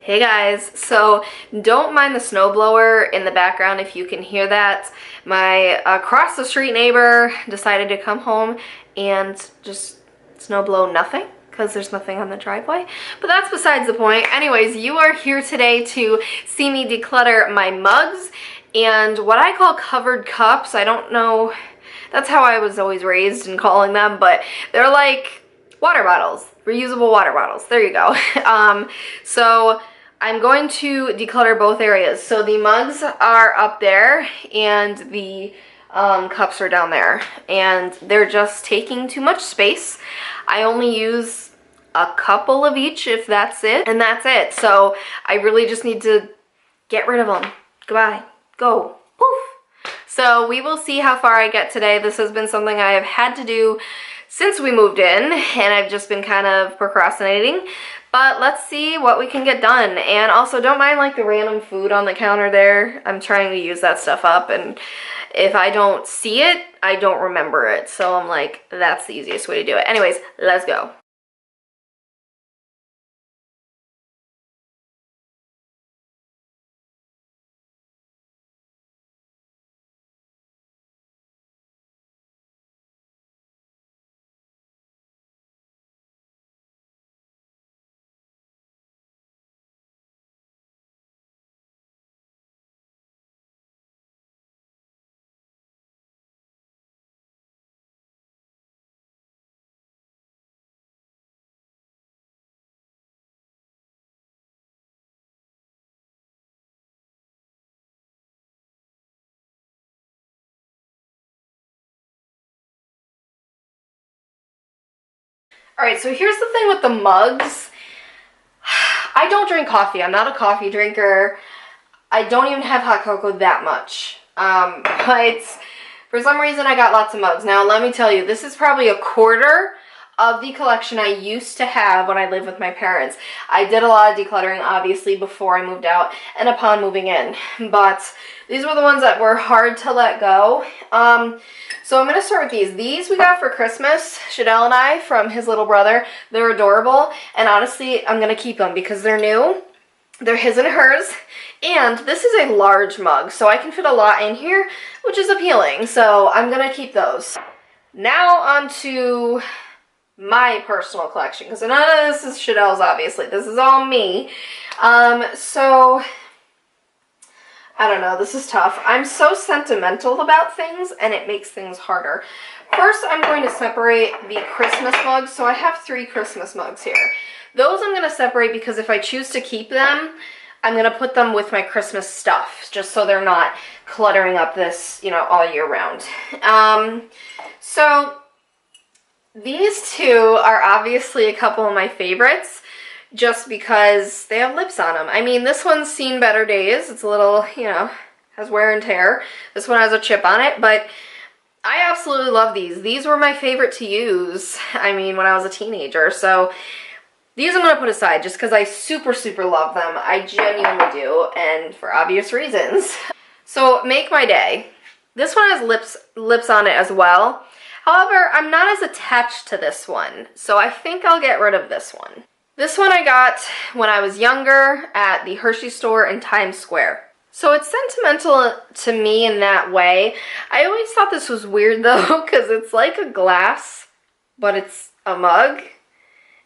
Hey guys, so don't mind the snowblower in the background if you can hear that. My across the street neighbor decided to come home and just snowblow nothing because there's nothing on the driveway, but that's besides the point. Anyways, you are here today to see me declutter my mugs and what I call covered cups. I don't know, that's how I was always raised in calling them, but they're like water bottles, reusable water bottles. There you go. So I'm going to declutter both areas. So the mugs are up there and the cups are down there, and they're just taking too much space. I only use a couple of each, if that's it, and that's it. So I really just need to get rid of them. Goodbye. Go. Poof. So we will see how far I get today. This has been something I have had to do since we moved in, and I've just been kind of procrastinating. But let's see what we can get done. And also, don't mind like the random food on the counter there. I'm trying to use that stuff up, and if I don't see it, I don't remember it. So I'm like, that's the easiest way to do it. Anyways, let's go. Alright, so here's the thing with the mugs. I don't drink coffee. I'm not a coffee drinker. I don't even have hot cocoa that much. But for some reason I got lots of mugs. Now let me tell you, this is probably a quarter of the collection I used to have when I lived with my parents. I did a lot of decluttering, obviously, before I moved out and upon moving in. But these were the ones that were hard to let go. So I'm going to start with these. These we got for Christmas, Shadell and I, from his little brother. They're adorable. And honestly, I'm going to keep them because they're new. They're his and hers. And this is a large mug, so I can fit a lot in here, which is appealing. So I'm going to keep those. Now on to my personal collection, because none of this is Shadell's, obviously. This is all me. So I don't know, this is tough. I'm so sentimental about things, and it makes things harder. First, I'm going to separate the Christmas mugs. So I have 3 Christmas mugs here. Those I'm going to separate because if I choose to keep them, I'm going to put them with my Christmas stuff, just so they're not cluttering up this, you know, all year round. So these 2 are obviously a couple of my favorites, just because they have lips on them. I mean, this one's seen better days. It's a little, you know, has wear and tear. This one has a chip on it, but I absolutely love these. These were my favorite to use, I mean, when I was a teenager. So these I'm going to put aside just because I super, super love them. I genuinely do, and for obvious reasons. So make my day. This one has lips on it as well. However, I'm not as attached to this one, so I think I'll get rid of this one. This one I got when I was younger at the Hershey store in Times Square. So it's sentimental to me in that way. I always thought this was weird though, because it's like a glass, but it's a mug.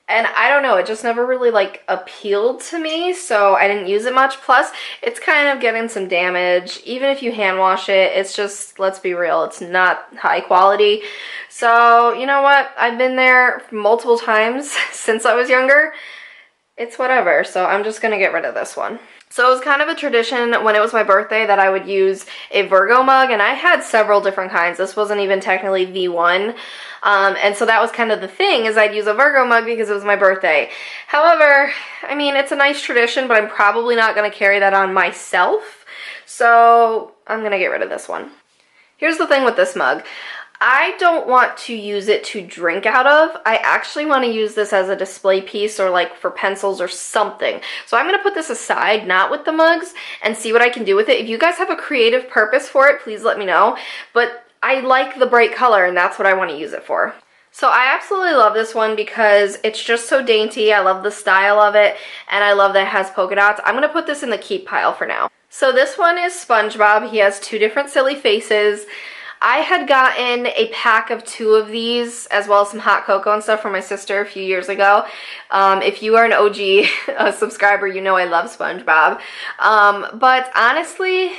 And I don't know, it just never really like appealed to me, so I didn't use it much. Plus, it's kind of getting some damage. Even if you hand wash it, it's just, let's be real, it's not high quality. So, you know what? I've been there multiple times since I was younger. It's whatever, so I'm just gonna get rid of this one. So it was kind of a tradition when it was my birthday that I would use a Virgo mug, and I had several different kinds. This wasn't even technically the one. And so that was kind of the thing, is I'd use a Virgo mug because it was my birthday. However, I mean, it's a nice tradition, but I'm probably not going to carry that on myself. So I'm going to get rid of this one. Here's the thing with this mug. I don't want to use it to drink out of. I actually want to use this as a display piece or like for pencils or something. So I'm going to put this aside, not with the mugs, and see what I can do with it. If you guys have a creative purpose for it, please let me know. But I like the bright color, and that's what I want to use it for. So I absolutely love this one because it's just so dainty. I love the style of it, and I love that it has polka dots. I'm going to put this in the keep pile for now. So this one is SpongeBob. He has 2 different silly faces. I had gotten a pack of 2 of these, as well as some hot cocoa and stuff from my sister a few years ago. If you are an OG subscriber, you know I love SpongeBob. But honestly,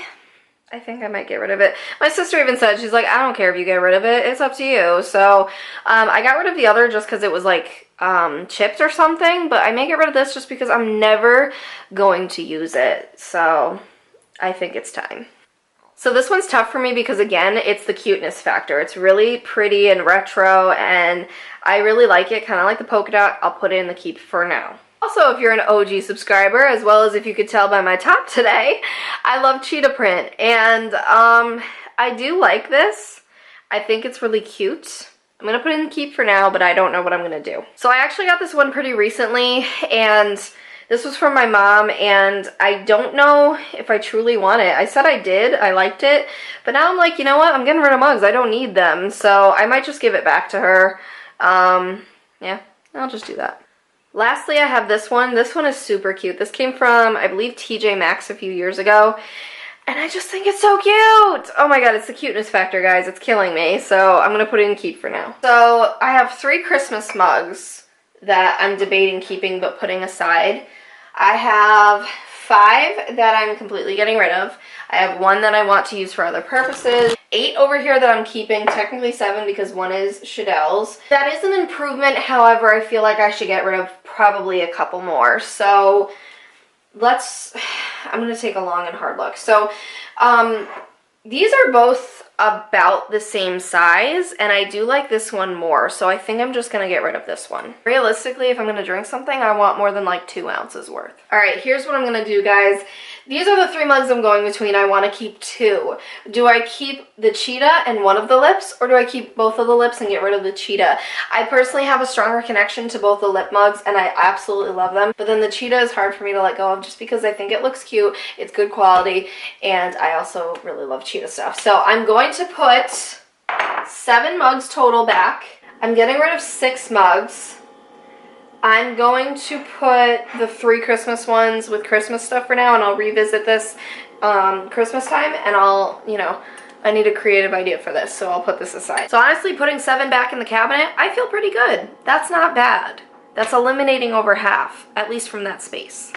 I think I might get rid of it. My sister even said, she's like, I don't care if you get rid of it. It's up to you. So I got rid of the other just because it was like chipped or something. But I may get rid of this just because I'm never going to use it. So I think it's time. So this one's tough for me because, again, it's the cuteness factor. It's really pretty and retro, and I really like it, kind of like the polka dot. I'll put it in the keep for now. Also, if you're an OG subscriber, as well as if you could tell by my top today, I love cheetah print, and I do like this. I think it's really cute. I'm going to put it in the keep for now, but I don't know what I'm going to do. So I actually got this one pretty recently, and this was from my mom, and I don't know if I truly want it. I said I did. I liked it. But now I'm like, you know what? I'm getting rid of mugs. I don't need them. So I might just give it back to her. Yeah, I'll just do that. Lastly, I have this one. This one is super cute. This came from, I believe, TJ Maxx a few years ago. And I just think it's so cute. Oh my god, it's the cuteness factor, guys. It's killing me. So I'm going to put it in keep for now. So I have 3 Christmas mugs that I'm debating keeping but putting aside. I have 5 that I'm completely getting rid of. I have 1 that I want to use for other purposes. 8 over here that I'm keeping, technically 7 because 1 is Shadell's. That is an improvement, however, I feel like I should get rid of probably a couple more. So I'm going to take a long and hard look. So these are both about the same size, and I do like this one more, so I think I'm just gonna get rid of this one. Realistically, if I'm gonna drink something, I want more than like 2 ounces worth. All right, here's what I'm gonna do, guys. These are the 3 mugs I'm going between. I want to keep 2. Do I keep the cheetah and 1 of the lips, or do I keep both of the lips and get rid of the cheetah? I personally have a stronger connection to both the lip mugs, and I absolutely love them, but then the cheetah is hard for me to let go of just because I think it looks cute, it's good quality, and I also really love cheetah stuff. So I'm going to put 7 mugs total back. I'm getting rid of 6 mugs. I'm going to put the 3 Christmas ones with Christmas stuff for now, and I'll revisit this Christmas time, and I need a creative idea for this, so I'll put this aside. So honestly, putting 7 back in the cabinet, I feel pretty good. That's not bad. That's eliminating over half, at least from that space.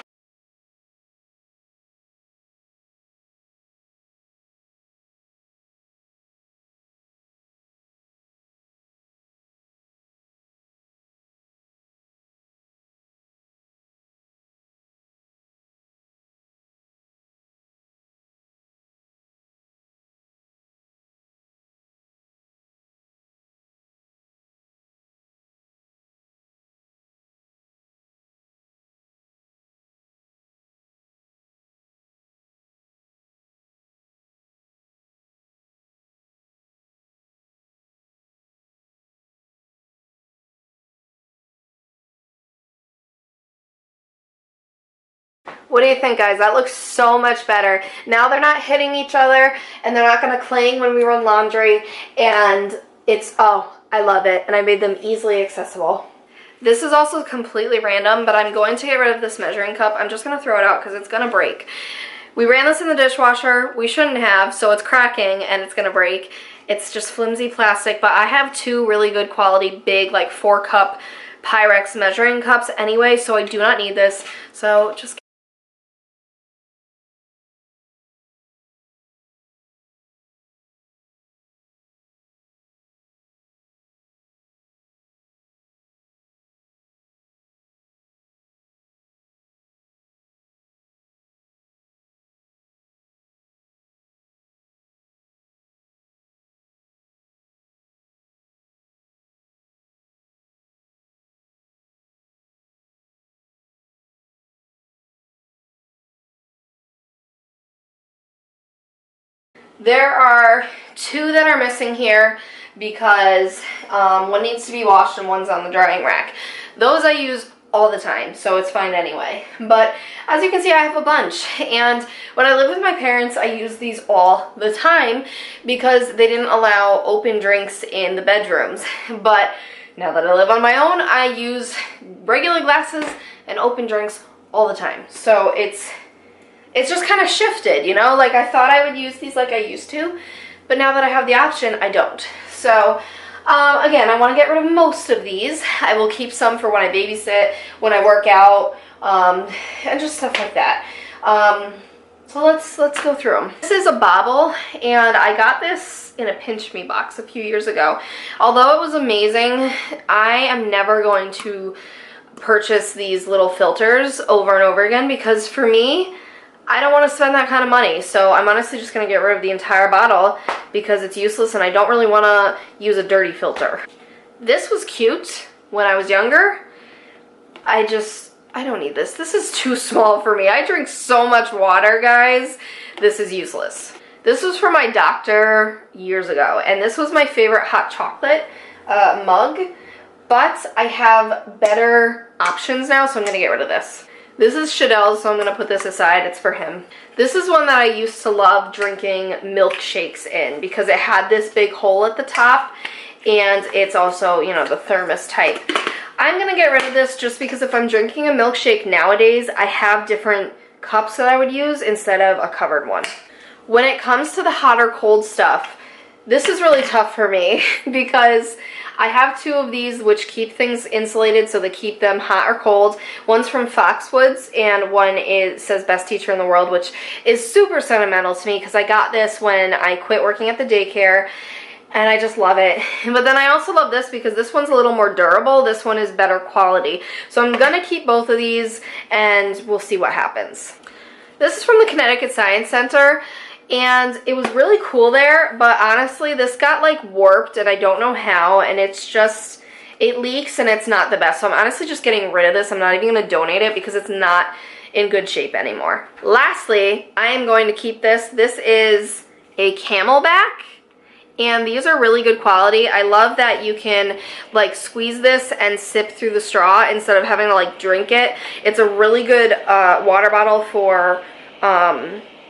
What do you think, guys? That looks so much better. Now they're not hitting each other, and they're not going to clang when we run laundry, and oh, I love it, and I made them easily accessible. This is also completely random, but I'm going to get rid of this measuring cup. I'm just going to throw it out because it's going to break. We ran this in the dishwasher. We shouldn't have, so it's cracking, and it's going to break. It's just flimsy plastic, but I have 2 really good quality, big, like 4-cup Pyrex measuring cups anyway, so I do not need this. So just there are 2 that are missing here because 1 needs to be washed and 1's on the drying rack. Those I use all the time, so it's fine anyway. But as you can see, I have a bunch, and when I live with my parents, I use these all the time because they didn't allow open drinks in the bedrooms. But Now that I live on my own, I use regular glasses and open drinks all the time. So it's just kind of shifted, you know? Like, I thought I would use these like I used to, but now that I have the option, I don't. So, again, I want to get rid of most of these. I will keep some for when I babysit, when I work out, and just stuff like that. So let's go through them. This is a bobble, and I got this in a Pinch Me box a few years ago. Although it was amazing, I am never going to purchase these little filters over and over again, because for me, I don't want to spend that kind of money. So I'm honestly just going to get rid of the entire bottle because it's useless and I don't really want to use a dirty filter. This was cute when I was younger. I don't need this. This is too small for me. I drink so much water, guys. This is useless. This was from my doctor years ago, and this was my favorite hot chocolate mug, but I have better options now, so I'm going to get rid of this. This is Shadell, so I'm going to put this aside. It's for him. This is one that I used to love drinking milkshakes in because it had this big hole at the top, and it's also, you know, the thermos type. I'm going to get rid of this just because if I'm drinking a milkshake nowadays, I have different cups that I would use instead of a covered one. When it comes to the hot or cold stuff, this is really tough for me because I have two of these which keep things insulated, so they keep them hot or cold. One's from Foxwoods and one says Best Teacher in the World, which is super sentimental to me because I got this when I quit working at the daycare and I just love it. But then I also love this because this one's a little more durable. This one is better quality. So I'm going to keep both of these and we'll see what happens. This is from the Connecticut Science Center. And it was really cool there, but honestly, this got like warped and I don't know how, and it's just, it leaks and it's not the best. So I'm honestly just getting rid of this. I'm not even going to donate it because it's not in good shape anymore. Lastly, I am going to keep this. This is a Camelback, and these are really good quality. I love that you can like squeeze this and sip through the straw instead of having to like drink it. It's a really good water bottle for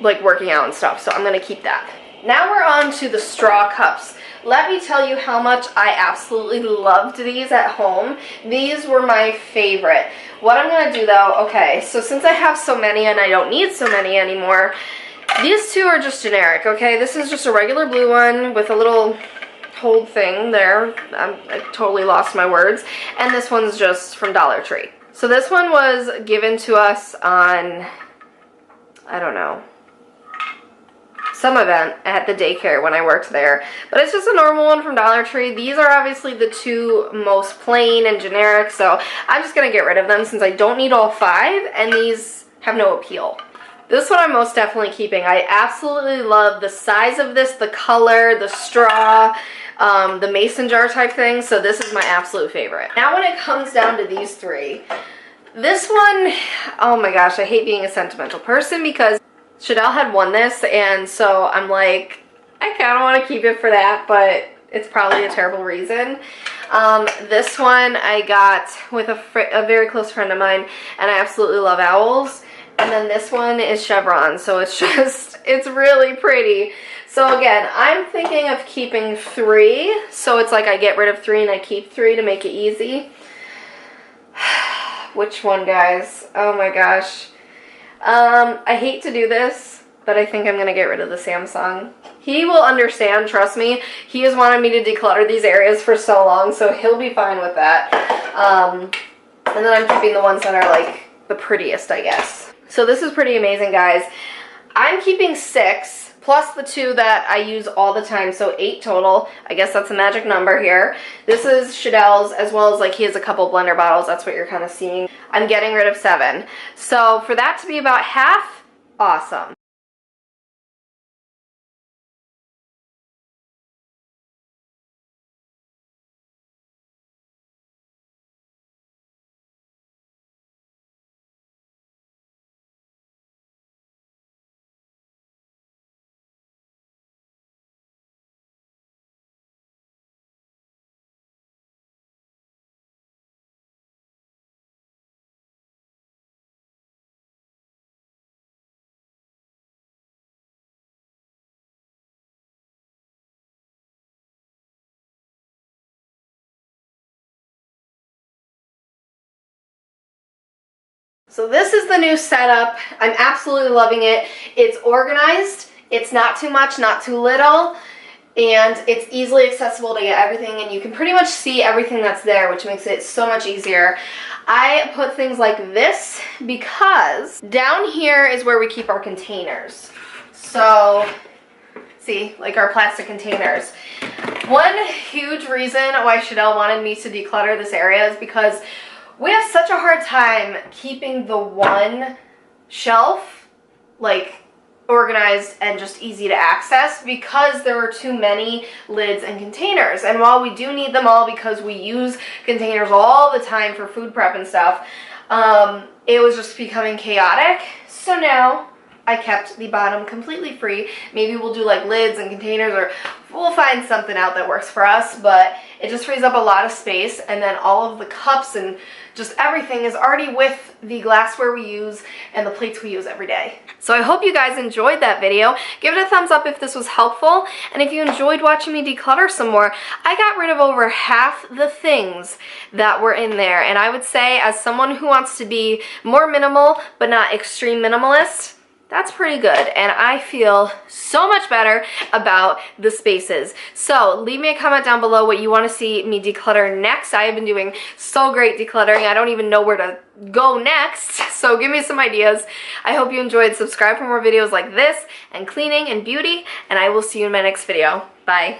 like working out and stuff, so I'm gonna keep that. Now we're on to the straw cups. Let me tell you how much I absolutely loved these at home. These were my favorite. What I'm gonna do though, okay, so since I have so many and I don't need so many anymore, these two are just generic, okay? This is just a regular blue one with a little hold thing there. I totally lost my words. And this one's just from Dollar Tree. So this one was given to us on, I don't know, some event at the daycare when I worked there, but it's just a normal one from Dollar Tree. These are obviously the two most plain and generic, so I'm just gonna get rid of them since I don't need all five and these have no appeal. This one I'm most definitely keeping. I absolutely love the size of this, the color, the straw, the mason jar type thing, so this is my absolute favorite. Now when it comes down to these three, this one, oh my gosh, I hate being a sentimental person because Shadell had won this, and so I'm like, I kind of want to keep it for that, but it's probably a terrible reason. This one I got with a very close friend of mine, and I absolutely love owls. And then this one is Chevron, so it's just, it's really pretty. So again, I'm thinking of keeping three, so it's like I get rid of three and I keep three to make it easy. Which one, guys? Oh my gosh. I hate to do this, but I think I'm going to get rid of the Samsung. He will understand, trust me. He has wanted me to declutter these areas for so long, so he'll be fine with that. And then I'm keeping the ones that are like the prettiest, I guess. So this is pretty amazing, guys. I'm keeping 6, plus the 2 that I use all the time, so 8 total. I guess that's a magic number here. This is Shadell's, as well as like he has a couple blender bottles. That's what you're kind of seeing. I'm getting rid of 7. So for that to be about half, awesome. So this is the new setup. I'm absolutely loving it. It's organized. It's not too much, not too little, and it's easily accessible to get everything, and you can pretty much see everything that's there, which makes it so much easier. I put things like this because down here is where we keep our containers. So, see, like our plastic containers. One huge reason why Shadell wanted me to declutter this area is because we have such a hard time keeping the one shelf like organized and just easy to access because there are too many lids and containers. And while we do need them all because we use containers all the time for food prep and stuff, it was just becoming chaotic. So now I kept the bottom completely free. Maybe we'll do like lids and containers, or we'll find something out that works for us, but it just frees up a lot of space, and then all of the cups and just everything is already with the glassware we use and the plates we use every day. So I hope you guys enjoyed that video. Give it a thumbs up if this was helpful, and if you enjoyed watching me declutter some more, I got rid of over half the things that were in there, and I would say as someone who wants to be more minimal but not extreme minimalist, that's pretty good, and I feel so much better about the spaces. So leave me a comment down below what you want to see me declutter next. I have been doing so great decluttering, I don't even know where to go next, so give me some ideas. I hope you enjoyed. Subscribe for more videos like this, and cleaning and beauty, and I will see you in my next video. Bye.